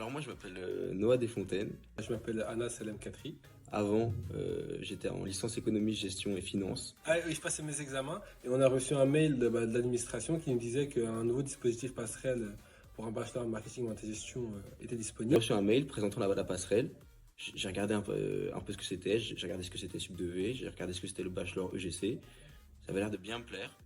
Alors moi je m'appelle Noah Desfontaines. Je m'appelle Anna Salem Katri. Avant, j'étais en licence économie, gestion et finance. Ah oui, je passais mes examens et on a reçu un mail de l'administration qui nous disait qu'un nouveau dispositif passerelle pour un bachelor en marketing et gestion était J'ai disponible. reçu un mail présentant la passerelle. J'ai regardé un peu ce que c'était, j'ai regardé ce que c'était Sub2V, j'ai regardé ce que c'était le bachelor EGC. Ça avait l'air de bien me plaire.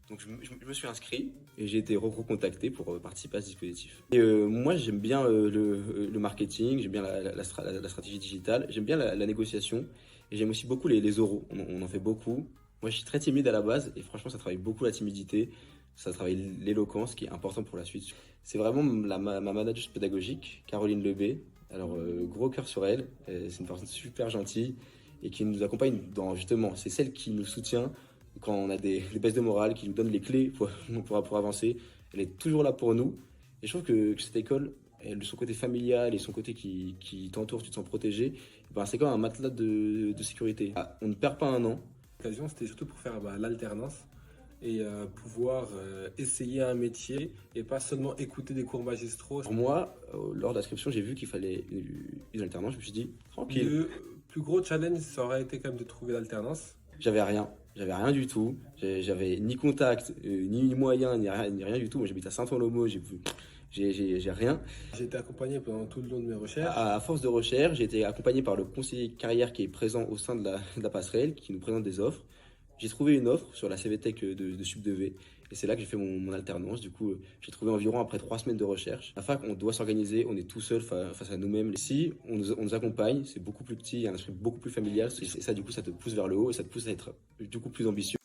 Donc je me suis inscrit et j'ai été recontacté pour participer à ce dispositif. Et moi j'aime bien le marketing, j'aime bien la stratégie digitale, j'aime bien la négociation et j'aime aussi beaucoup les oraux, on en fait beaucoup. Moi je suis très timide à la base et franchement ça travaille beaucoup la timidité, ça travaille l'éloquence qui est important pour la suite. C'est vraiment ma manageuse pédagogique, Caroline Lebé. Alors gros cœur sur elle, c'est une personne super gentille et qui nous accompagne dans justement, c'est celle qui nous soutient quand on a des baisses de morale, qui nous donne les clés pour avancer. Elle est toujours là pour nous. Et je trouve que cette école, elle, son côté familial et son côté qui t'entoure, tu te sens protégé, ben, c'est comme un matelas de sécurité. Ah, on ne perd pas un an. L'occasion, c'était surtout pour faire l'alternance et pouvoir essayer un métier et pas seulement écouter des cours magistraux. Pour moi, lors de l'inscription, j'ai vu qu'il fallait une alternance. Je me suis dit, tranquille. Le plus gros challenge, ça aurait été quand même de trouver l'alternance. J'avais rien du tout. J'avais ni contact, ni moyen, ni rien du tout. Moi, j'habite à Saint-Ouen-l'Homo, j'ai rien. J'ai été accompagné pendant tout le long de mes recherches. À force de recherche, j'ai été accompagné par le conseiller carrière qui est présent au sein de la passerelle, qui nous présente des offres. J'ai trouvé une offre sur la CVTech de Sub2V et c'est là que j'ai fait mon alternance. Du coup, j'ai trouvé environ après 3 semaines de recherche. À la fac, on doit s'organiser, on est tout seul face à nous-mêmes. Ici, on nous accompagne, c'est beaucoup plus petit, il y a un esprit beaucoup plus familial. Et ça, du coup, ça te pousse vers le haut et ça te pousse à être du coup plus ambitieux.